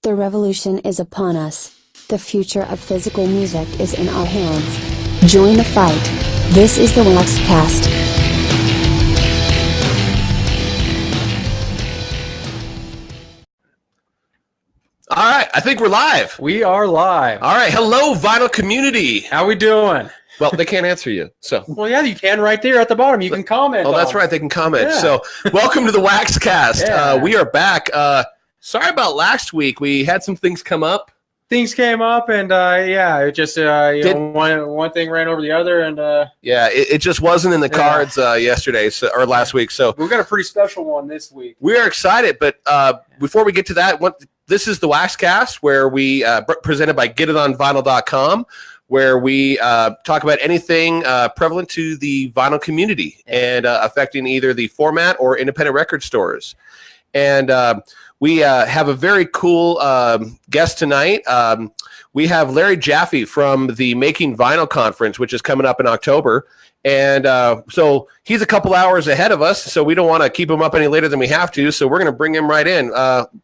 The revolution is upon us. The future of physical music is in our hands. Join the fight. This is the WaxCast. All right, I think we're live. We are live. All right, hello, vinyl community. How we doing? Well, they can't answer you, so. Well, yeah, you can right there at the bottom. You can comment. Oh, that's right, they can comment. Yeah. So, welcome to the WaxCast. Yeah. We are back. Sorry about last week. We had some things come up. Things came up, and it just one thing ran over the other, and Yeah, it just wasn't in the cards yesterday or last week. So we've got a pretty special one this week. We are excited, but before we get to that, this is the WaxCast, where we presented by GetItOnVinyl.com, where we talk about anything prevalent to the vinyl community and affecting either the format or independent record stores. And we have a very cool guest tonight. We have Larry Jaffee from the Making Vinyl Conference, which is coming up in October. And so he's a couple hours ahead of us, so we don't want to keep him up any later than we have to. So we're going to bring him right in.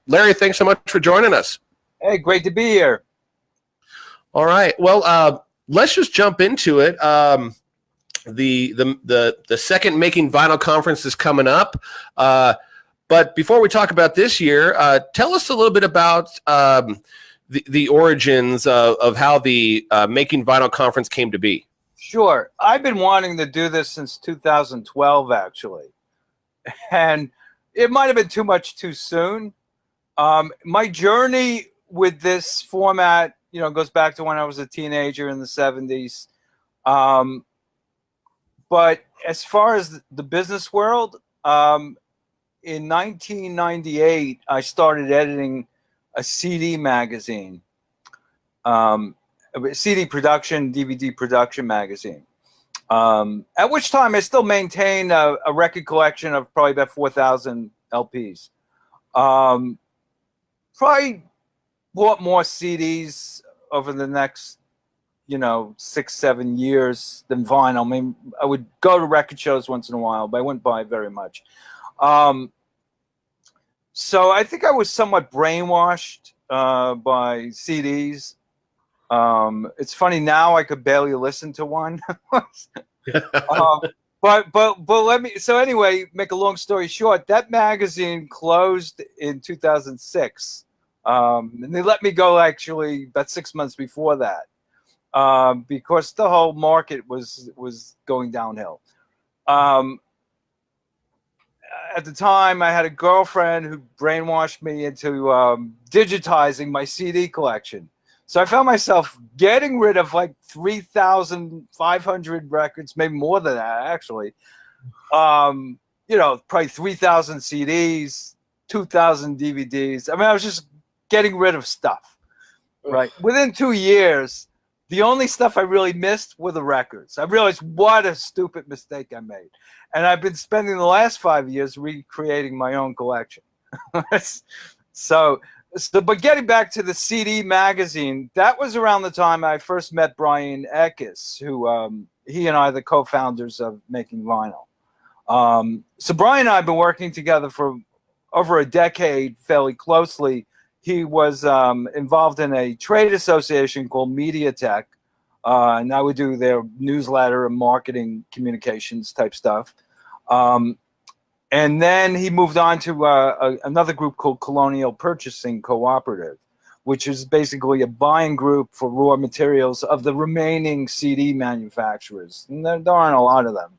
Larry, thanks so much for joining us. Hey, great to be here. All right. Well, let's just jump into it. The second Making Vinyl Conference is coming up. But before we talk about this year, tell us a little bit about the origins of how the Making Vinyl Conference came to be. Sure. I've been wanting to do this since 2012, actually. And it might have been too much too soon. My journey with this format, goes back to when I was a teenager in the 70s. But as far as the business world, in 1998, I started editing a CD magazine, CD production, DVD production magazine. At which time I still maintain a record collection of probably about 4,000 LPs. Probably bought more CDs over the next, 6-7 years than vinyl. I mean, I would go to record shows once in a while, but I wouldn't buy very much. So I think I was somewhat brainwashed by CDs. It's funny now I could barely listen to one. But let me. So anyway, make a long story short, that magazine closed in 2006, and they let me go actually about 6 months before that, because the whole market was going downhill. At the time, I had a girlfriend who brainwashed me into digitizing my CD collection. So I found myself getting rid of like 3,500 records, maybe more than that, actually. Probably 3,000 CDs, 2,000 DVDs. I mean, I was just getting rid of stuff, right? Within 2 years, the only stuff I really missed were the records. I realized what a stupid mistake I made. And I've been spending the last 5 years recreating my own collection. But getting back to the CD magazine, that was around the time I first met Brian Eckes, who he and I are the co-founders of Making Vinyl. So Brian and I have been working together for over a decade fairly closely. He was involved in a trade association called MediaTek, and I would do their newsletter and marketing communications type stuff. And then he moved on to another group called Colonial Purchasing Cooperative, which is basically a buying group for raw materials of the remaining CD manufacturers. And there aren't a lot of them.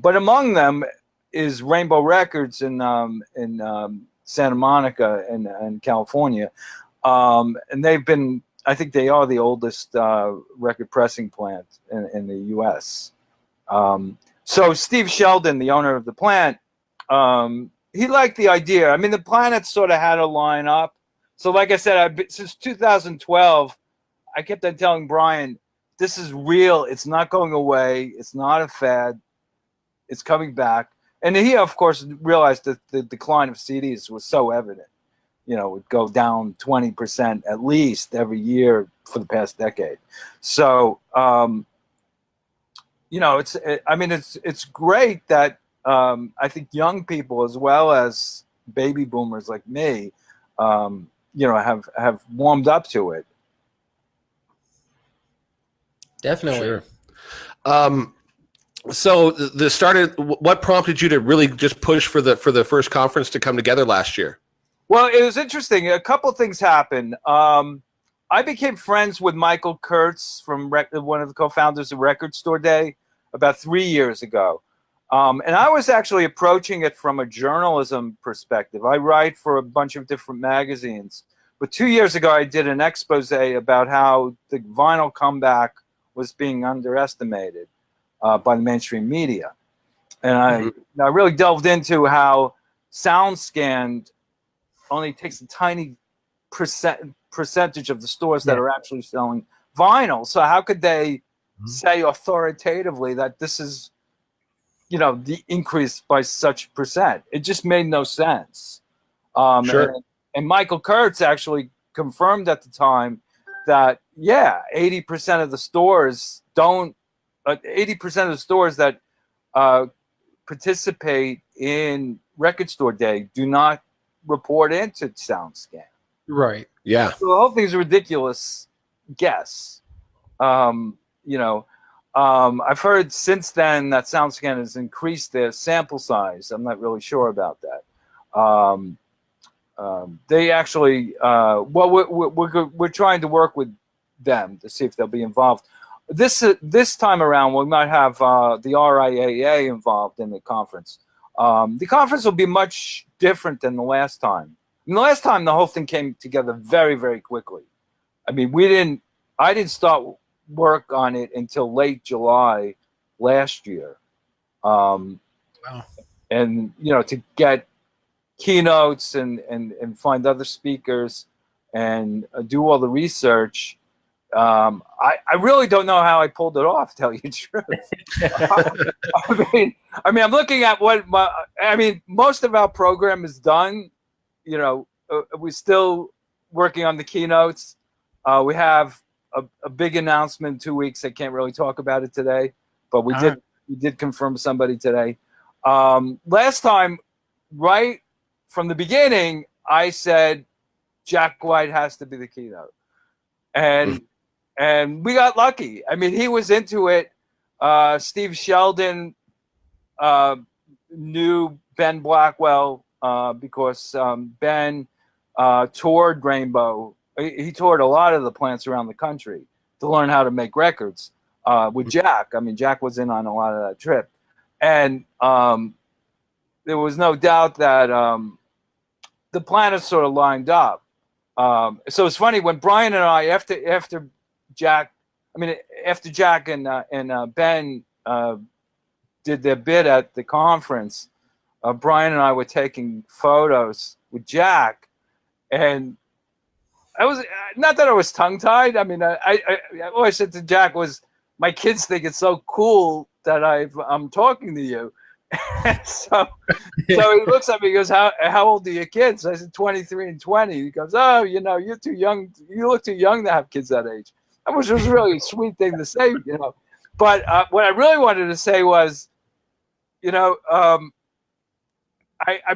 But among them is Rainbow Records in Santa Monica in California. And they've been, I think they are the oldest record pressing plant in the U.S. So Steve Sheldon, the owner of the plant, he liked the idea. I mean, the planets sort of had to line up. So like I said, since 2012, I kept on telling Brian, this is real. It's not going away. It's not a fad. It's coming back. And he, of course, realized that the decline of CDs was so evident. It would go down 20% at least every year for the past decade. So, it's great that I think young people as well as baby boomers like me have warmed up to it. Definitely. Sure. So the started. What prompted you to really just push for the first conference to come together last year? Well, it was interesting. A couple things happened. I became friends with Michael Kurtz from one of the co-founders of Record Store Day about 3 years ago. And I was actually approaching it from a journalism perspective. I write for a bunch of different magazines. But 2 years ago, I did an expose about how the vinyl comeback was being underestimated by the mainstream media. And I really delved into how SoundScan only takes a tiny percentage of the stores that are actually selling vinyl. So how could they say authoritatively that this is, the increase by such percent? It just made no sense. Sure. And Michael Kurtz actually confirmed at the time that 80% of the stores don't. 80% of the stores that participate in Record Store Day do not report into SoundScan. Right. Yeah. So the whole thing's a ridiculous guess. I've heard since then that SoundScan has increased their sample size. I'm not really sure about that. They actually, we're trying to work with them to see if they'll be involved. This time around, we might have the RIAA involved in the conference. The conference will be much different than the last time. And the last time, the whole thing came together very, very quickly. I mean, I didn't start work on it until late July last year. Wow. And, to get keynotes and find other speakers and do all the research. I really don't know how I pulled it off, to tell you the truth. I mean, I'm looking at most of our program is done. We're still working on the keynotes. We have a big announcement in 2 weeks. I can't really talk about it today, but we did confirm somebody today. Last time, right from the beginning, I said Jack White has to be the keynote, and we got lucky. I mean, he was into it. Steve Sheldon knew Ben Blackwell because Ben toured Rainbow. He toured a lot of the plants around the country to learn how to make records with Jack. I mean, Jack was in on a lot of that trip. And there was no doubt that the planets sort of lined up. So it's funny, when Brian and I, after Jack and Ben did their bit at the conference, Brian and I were taking photos with Jack, and I was not that I was tongue-tied. I mean, I all I said to Jack was, "My kids think it's so cool that I'm talking to you." so he looks at me, he goes, "How old are your kids?" I said, 23 and 20. He goes, "Oh, you're too young. You look too young to have kids that age." Which was really a sweet thing to say, But what I really wanted to say was, I've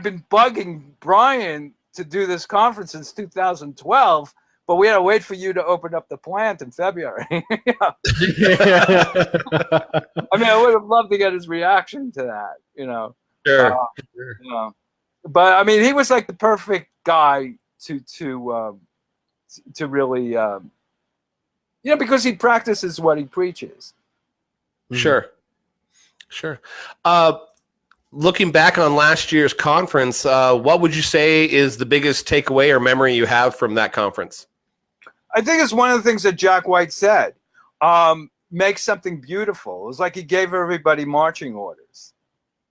been bugging Brian to do this conference since 2012, but we had to wait for you to open up the plant in February. I mean, I would have loved to get his reaction to that, Sure. But I mean, he was like the perfect guy to really, because he practices what he preaches. Sure. Looking back on last year's conference, what would you say is the biggest takeaway or memory you have from that conference? I think it's one of the things that Jack White said. Make something beautiful. It was like he gave everybody marching orders.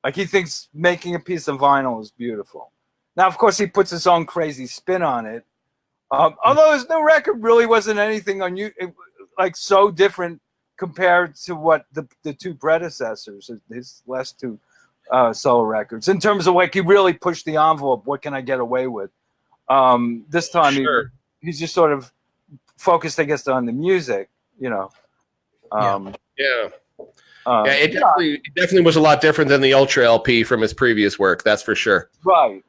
Like he thinks making a piece of vinyl is beautiful. Now, of course, he puts his own crazy spin on it. Although his new record really wasn't anything like so different compared to what the two predecessors, his last two solo records, in terms of like he really pushed the envelope. What can I get away with? This time he's just sort of focused, I guess, on the music. It definitely was a lot different than the Ultra LP from his previous work. That's for sure. Right.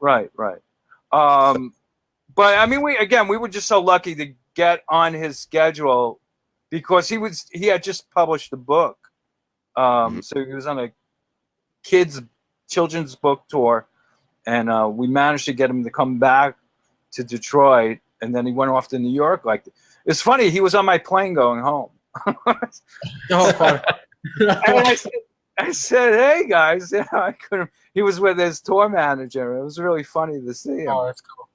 But I mean, we were just so lucky to get on his schedule because he had just published a book. So he was on a children's book tour, and we managed to get him to come back to Detroit, and then he went off to New York. Like, it's funny, he was on my plane going home. Oh, fun. And I said, "Hey guys," I couldn't. He was with his tour manager. It was really funny to see him. Oh, that's cool.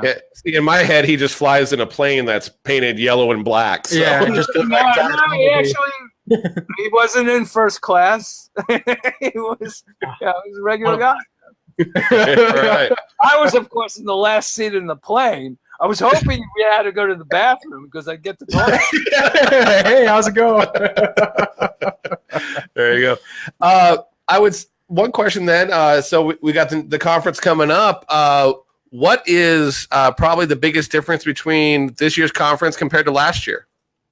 Yeah. See, in my head, he just flies in a plane that's painted yellow and black. So. Yeah, just He wasn't in first class. He was a regular guy. Right. I was, of course, in the last seat in the plane. I was hoping we had to go to the bathroom because I'd get the toilet. Hey, how's it going? There you go. One question then. So we got the conference coming up. What is probably the biggest difference between this year's conference compared to last year?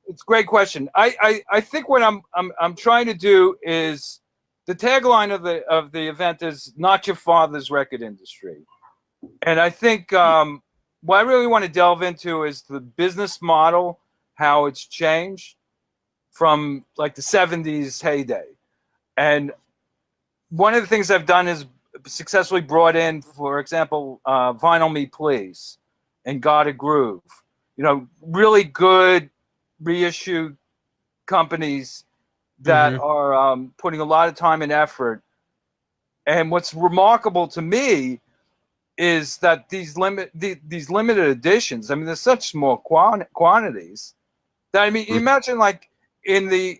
It's a great question. I think what I'm trying to do is the tagline of the event is not your father's record industry, and I think what I really want to delve into is the business model, how it's changed from like the 70s heyday. And one of the things I've done is successfully brought in, for example, Vinyl Me Please and Got a Groove. You know, really good reissue companies that are putting a lot of time and effort. And what's remarkable to me is that these limited editions, I mean, there's such small quantities that, I mean, imagine like in the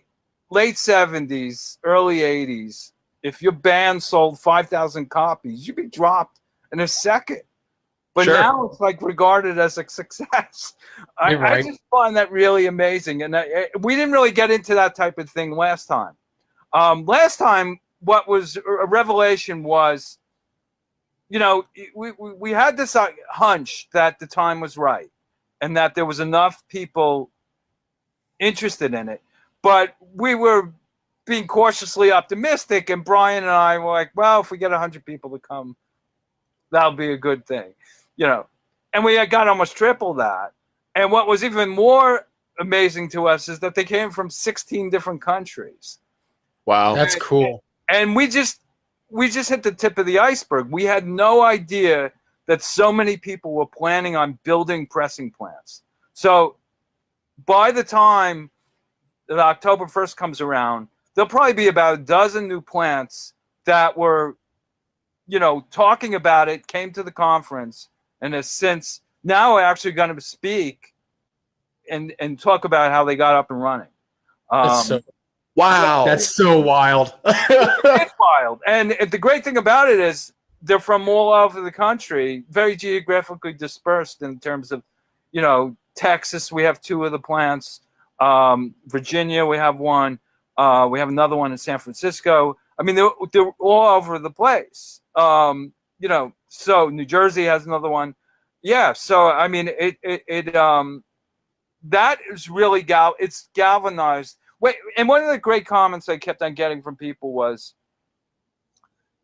late 70s, early 80s, if your band sold 5,000 copies, you'd be dropped in a second. But now it's like regarded as a success. I just find that really amazing. And we didn't really get into that type of thing last time. Last time, what was a revelation was, you know, we had this hunch that the time was right and that there was enough people interested in it. But we were being cautiously optimistic, and Brian and I were like, well, if we get 100 people to come, that'll be a good thing, you know. And we got almost triple that. And what was even more amazing to us is that they came from 16 different countries. Wow. That's cool. And we just hit the tip of the iceberg. We had no idea that so many people were planning on building pressing plants. So by the time that October 1st comes around, there'll probably be about a dozen new plants that were, you know, talking about it, came to the conference, and has since now actually going to speak and talk about how they got up and running. Wow. That's so wild. It's wild. And the great thing about it is they're from all over the country, very geographically dispersed in terms of, you know, Texas, we have 2 of the plants. Virginia, we have one. We have another one in San Francisco. I mean, they're all over the place. You know, so New Jersey has another one. Yeah. So, I mean, that is really it's galvanized. Wait, and one of the great comments I kept on getting from people was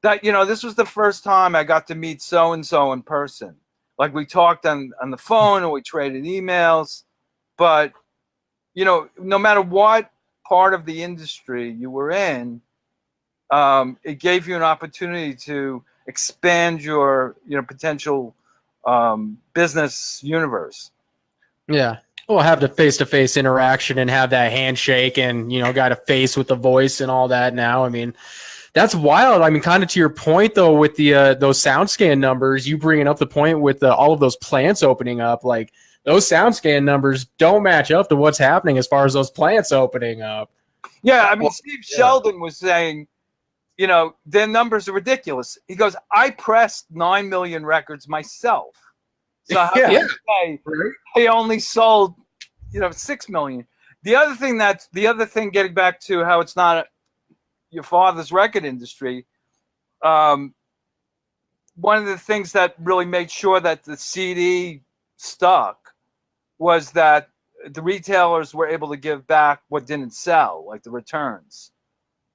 that, you know, this was the first time I got to meet so-and-so in person. Like, we talked on the phone and we traded emails, but, you know, no matter what part of the industry you were in, it gave you an opportunity to expand your, you know, potential business universe. Yeah. Well, have the face-to-face interaction and have that handshake and, you know, got a face with the voice and all that now. I mean, that's wild. I mean, kind of to your point, though, with the those SoundScan numbers, you bringing up the point with all of those plants opening up, like those SoundScan numbers don't match up to what's happening as far as those plants opening up. Yeah, I mean, Steve Sheldon was saying, you know, their numbers are ridiculous. He goes, I pressed 9 million records myself. So how can you say they only sold, you know, 6 million? The other thing, getting back to how it's not your father's record industry, one of the things that really made sure that the CD stuck was that the retailers were able to give back what didn't sell, like the returns.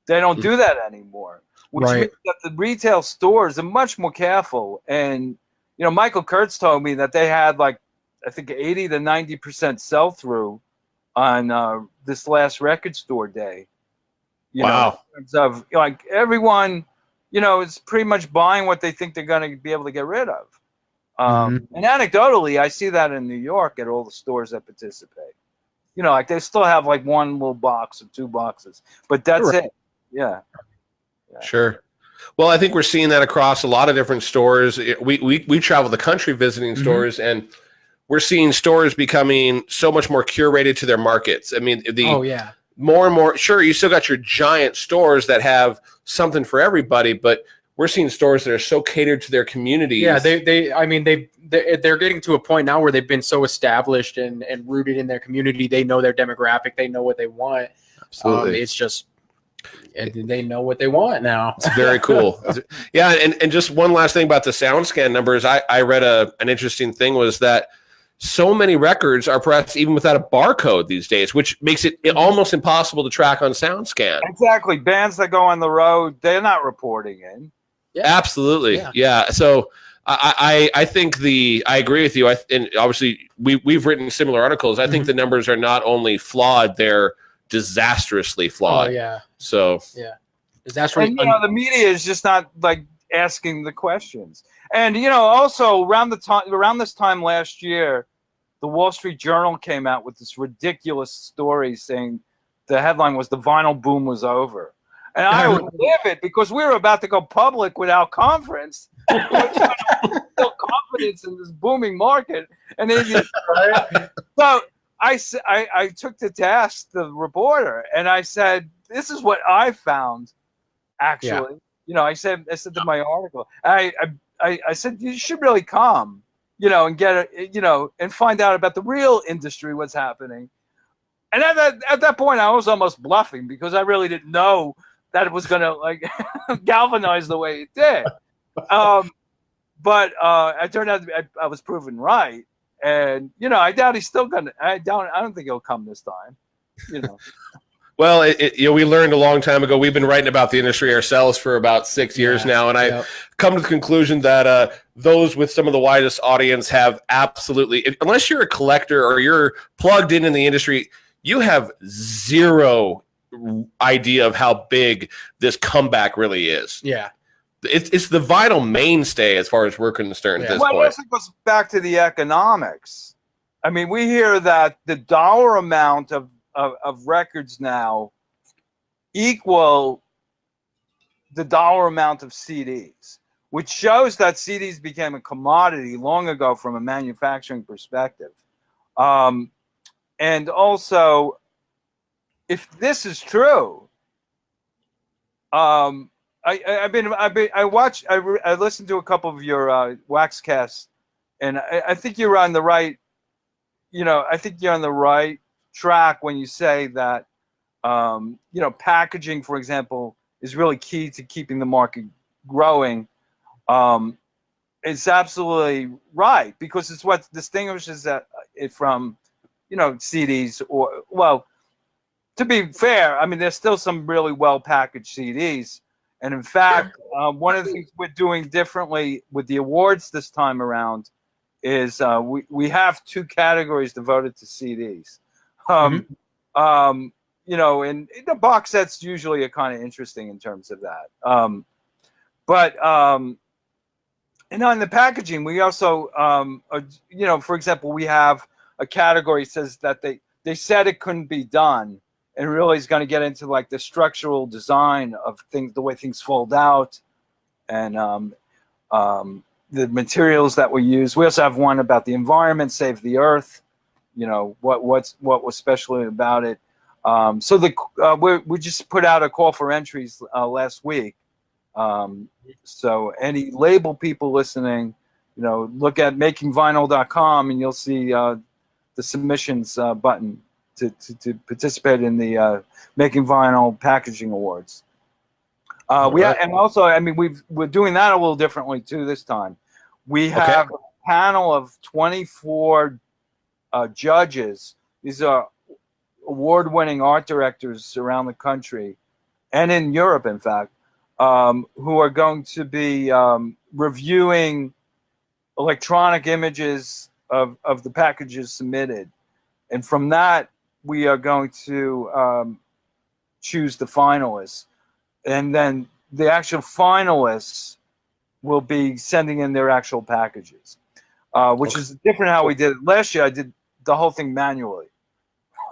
They don't do that anymore, which means that the retail stores are much more careful and Michael Kurtz told me that they had like, I think 80 to 90% sell through on this last record store day. Wow. In terms of like everyone, is pretty much buying what they think they're going to be able to get rid of. And anecdotally, I see that in New York at all the stores that participate. Like they still have like one little box or two boxes, but that's Right. it. Yeah. Sure. Well, I think we're seeing that across a lot of different stores. We travel the country visiting stores, and we're seeing stores becoming so much more curated to their markets. I mean, more and more, sure, you still got your giant stores that have something for everybody, but we're seeing stores that are so catered to their communities. Yeah, they're getting to a point now where they've been so established and rooted in their community. They know their demographic. They know what they want. Absolutely. It's just they know what they want now. It's very cool. Yeah, and just one last thing about the SoundScan numbers. I read an interesting thing was that so many records are pressed even without a barcode these days, which makes it almost impossible to track on SoundScan. Exactly. Bands that go on the road, they're not reporting in. Yeah. Absolutely. Yeah. So I think I agree with you. And obviously we've written similar articles. I think the numbers are not only flawed, they're disastrously flawed. Oh, yeah. So disastrously. And the media is just not like asking the questions. And also around this time last year, the Wall Street Journal came out with this ridiculous story saying the headline was "The Vinyl Boom Was Over." And I was livid because we were about to go public with our conference. We were trying to build confidence in this booming market. And then so I took to task the reporter and I said, "This is what I found, actually." I said to my article, I said, "You should really come, and get and find out about the real industry, what's happening." And at that point, I was almost bluffing because I really didn't know that it was going to like galvanize the way it did. But it turned out I was proven right. And, I doubt he's still going to, I don't think he'll come this time, Well, we learned a long time ago. We've been writing about the industry ourselves for about 6 years now, and I come to the conclusion that those with some of the widest audience have absolutely, unless you're a collector or you're plugged in the industry, you have zero idea of how big this comeback really is. Yeah. It's the vinyl mainstay as far as we're concerned at this point. Well, I guess it goes back to the economics. I mean, we hear that the dollar amount of records now equal the dollar amount of CDs, which shows that CDs became a commodity long ago from a manufacturing perspective. And also, if this is true, I listened to a couple of your WaxCasts, and I think you're on the right. I think you're on the right track when you say that, packaging, for example, is really key to keeping the market growing. It's absolutely right because it's what distinguishes it from, CDs to be fair, I mean, there's still some really well-packaged CDs. And in fact, one of the things we're doing differently with the awards this time around is we have 2 categories devoted to CDs. And the box sets usually are kind of interesting in terms of that. And on the packaging, we also, for example, we have a category that says that they said it couldn't be done, and really is going to get into like the structural design of things, the way things fold out, and the materials that we use. We also have one about the environment, Save the Earth. What was special about it. So we just put out a call for entries last week. So any label people listening, look at makingvinyl.com and you'll see the submissions button to participate in the Making Vinyl Packaging Awards. And also, I mean, we're doing that a little differently too this time. We have a panel of 24 judges. These are award-winning art directors around the country and in Europe, in fact, who are going to be reviewing electronic images of the packages submitted. And from that, we are going to choose the finalists. And then the actual finalists will be sending in their actual packages, which is different how we did it. Last year, I did the whole thing manually.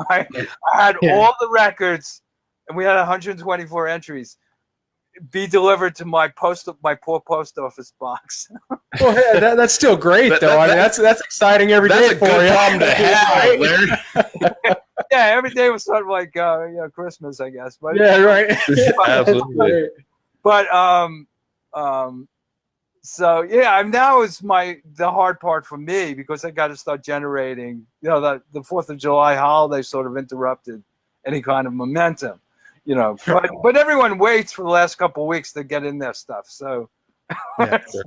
I had all the records, and we had 124 entries be delivered to my poor post office box. Well, yeah, that's still great, though. I mean, that's exciting every day for you. That's a good problem to have, Larry. Yeah, every day was sort of like Christmas, I guess. But yeah, right. Absolutely. But so yeah, now is the hard part for me, because I got to start generating. The 4th of July holiday sort of interrupted any kind of momentum. But everyone waits for the last couple of weeks to get in their stuff. So, so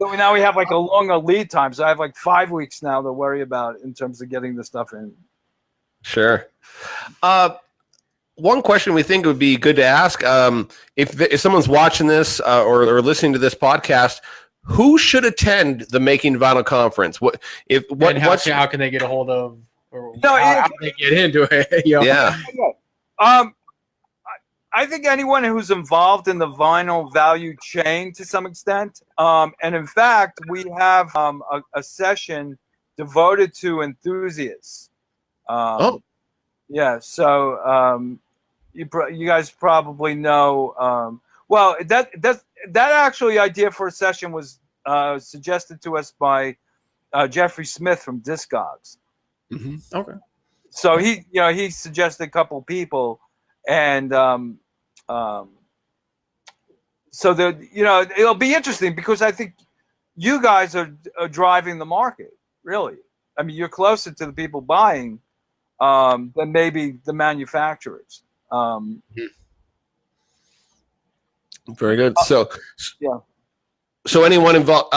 now we have like a longer lead time. So I have like 5 weeks now to worry about in terms of getting the stuff in. Sure. One question we think would be good to ask, if someone's watching this or listening to this podcast, who should attend the Making Vinyl conference? How can they get a hold of? How can they get into it? Yeah. I think anyone who's involved in the vinyl value chain to some extent. And in fact, we have a session devoted to enthusiasts. Yeah, so you guys probably know. Well, that actually idea for a session was suggested to us by Jeffrey Smith from Discogs. Mm-hmm. Okay. So he suggested a couple people, and so it'll be interesting, because I think you guys are driving the market, really. I mean, you're closer to the people buying than maybe the manufacturers. Very good. So yeah. So anyone involved,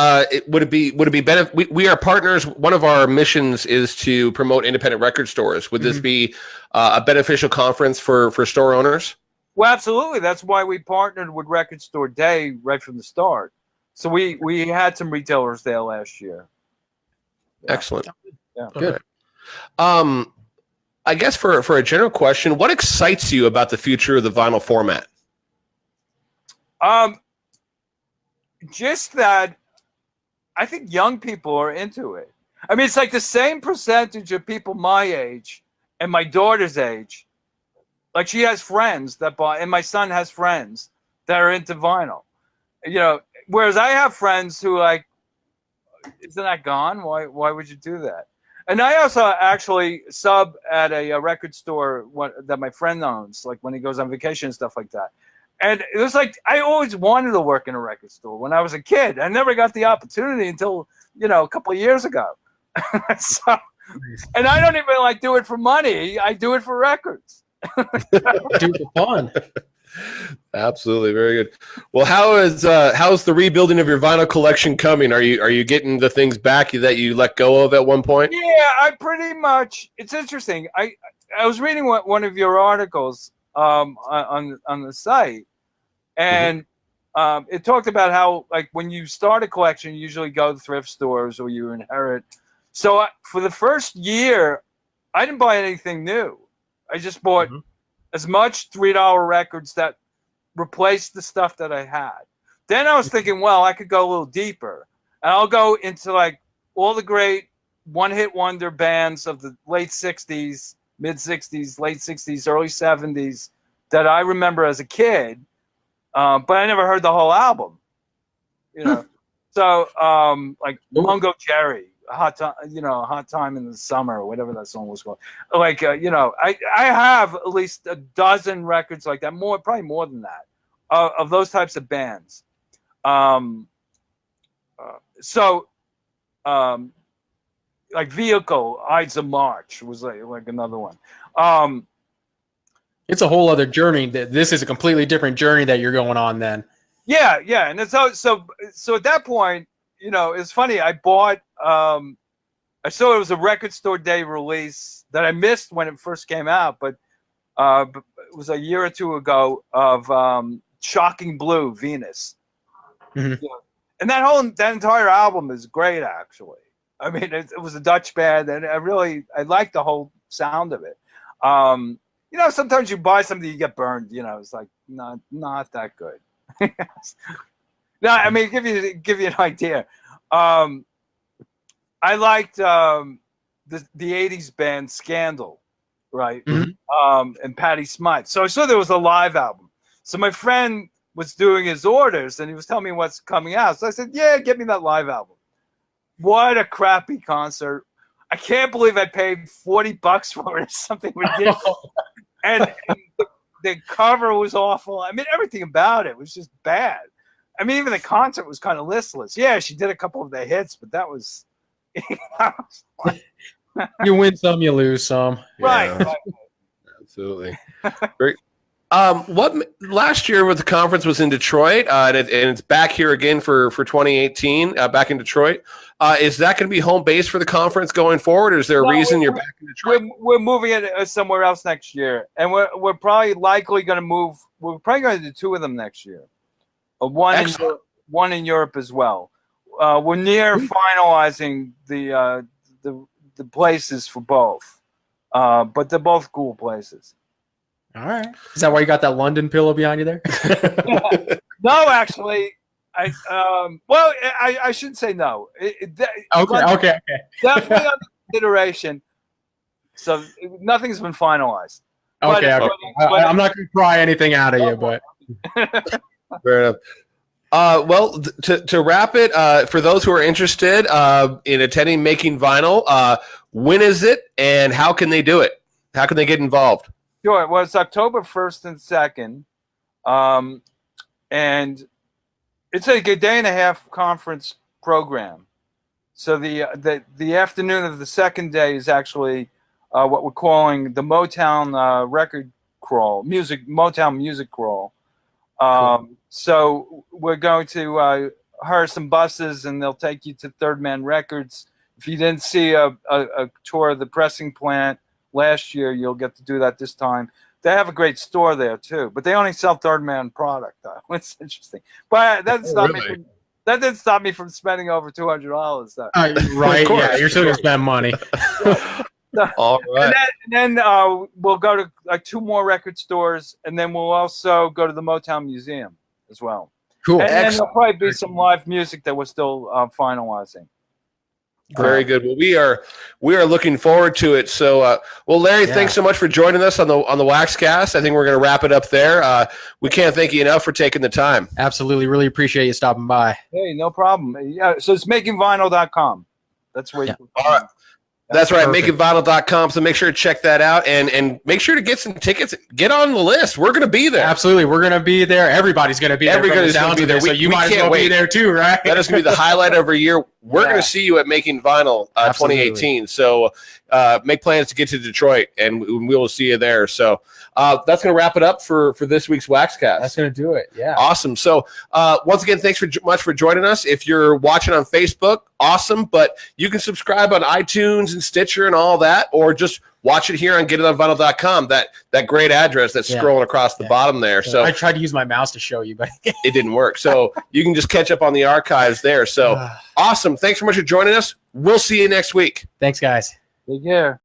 would it be benefit? We are partners. One of our missions is to promote independent record stores. Would this be a beneficial conference for store owners? Well, absolutely. That's why we partnered with Record Store Day right from the start. So we had some retailers there last year. Yeah. Excellent. Yeah. Good. Right. I guess for a general question, what excites you about the future of the vinyl format? Just that I think young people are into it. I mean, it's like the same percentage of people my age and my daughter's age. Like, she has friends that buy, and my son has friends that are into vinyl. Whereas I have friends who like, isn't that gone? Why would you do that? And I also actually sub at a record store that my friend owns, like when he goes on vacation and stuff like that. And it was like, I always wanted to work in a record store when I was a kid. I never got the opportunity until, a couple of years ago. And I don't even do it for money. I do it for records. Do it for fun. Absolutely. Very good. Well, how's the rebuilding of your vinyl collection coming? Are you getting the things back that you let go of at one point? Yeah, I pretty much, it's interesting. I was reading one of your articles on the site, and it talked about how, like, when you start a collection, you usually go to thrift stores or you inherit. So for the first year, I didn't buy anything new. I just bought as much $3 records that replaced the stuff that I had. Then I was thinking, well, I could go a little deeper, and I'll go into like all the great one-hit wonder bands of the late 60s, mid 60s, late 60s, early 70s that I remember as a kid, but I never heard the whole album. So like Mungo Jerry, Hot Time in the Summer, or whatever that song was called. Like I have at least a dozen records like that, probably more than that, of those types of bands. Like Vehicle, Ides of March was like another one. It's a whole other journey. This is a completely different journey that you're going on then. Yeah, and it's so at that point, it's funny. I bought. I saw it was a Record Store Day release that I missed when it first came out, but it was a year or two ago, of Shocking Blue, Venus. Mm-hmm. And that entire album is great, actually. I mean, it was a Dutch band, and I like the whole sound of it. Sometimes you buy something, you get burned. It's like not that good. No, I mean, give you an idea. I liked the '80s band Scandal, right? Mm-hmm. And Patti Smythe. So I saw there was a live album. So my friend was doing his orders, and he was telling me what's coming out. So I said, "Yeah, get me that live album." What a crappy concert! I can't believe I paid $40 for it. It's something ridiculous. and the cover was awful. I mean, everything about it was just bad. I mean, even the concert was kind of listless. Yeah, she did a couple of the hits, but that was. You win some, you lose some. Right. Yeah. Absolutely. Great. What last year with the conference was in Detroit, and it's back here again for 2018, back in Detroit. Is that going to be home base for the conference going forward, or is there a reason you're back in Detroit? We're moving it somewhere else next year, and we're probably likely going to move. We're probably going to do 2 of them next year. One in Europe as well. We're near finalizing the places for both, but they're both cool places. All right. Is that why you got that London pillow behind you there? No, actually, I shouldn't say no. Okay. Definitely under consideration. So nothing's been finalized. Okay. I'm not going to pry anything out of you, but Fair enough. Well, to wrap it, for those who are interested in attending Making Vinyl, when is it and how can they do it? How can they get involved? Sure. Well, it's October 1st and 2nd, and it's a day and a half conference program. So the afternoon of the second day is actually what we're calling the Motown record crawl, Motown music crawl. Cool. So we're going to hire some buses, and they'll take you to Third Man Records. If you didn't see a tour of the pressing plant last year, you'll get to do that this time. They have a great store there too, but they only sell Third Man product. It's interesting, but that didn't stop me from spending over $200. Though. Right? Yeah, you're still gonna spend money. All right. And then we'll go to 2 more record stores, and then we'll also go to the Motown Museum as well. Cool. And then there'll probably be some live music that we're still finalizing. Very good. Well, we are looking forward to it. So, Larry, thanks so much for joining us on the WaxCast. I think we're going to wrap it up there. We can't thank you enough for taking the time. Absolutely, really appreciate you stopping by. Hey, no problem. Yeah, so it's makingvinyl.com. That's where. All right. That's right, makingvinyl.com. So make sure to check that out and make sure to get some tickets. Get on the list. We're going to be there. Absolutely. We're going to be there. Everybody's going to be there. Everybody's going to be there. So you might as well be there too, right? That is going to be the highlight of our year. We're going to see you at Making Vinyl 2018. So make plans to get to Detroit, and we will see you there. So that's going to wrap it up for this week's WaxCast. That's going to do it. Yeah. Awesome. So once again, thanks much for joining us. If you're watching on Facebook, awesome. But you can subscribe on iTunes and Stitcher and all that, or just watch it here on getitonvinyl.com. That great address that's scrolling across the bottom there. So I tried to use my mouse to show you, but it didn't work. So you can just catch up on the archives there. So awesome. Thanks so much for joining us. We'll see you next week. Thanks, guys. Take care.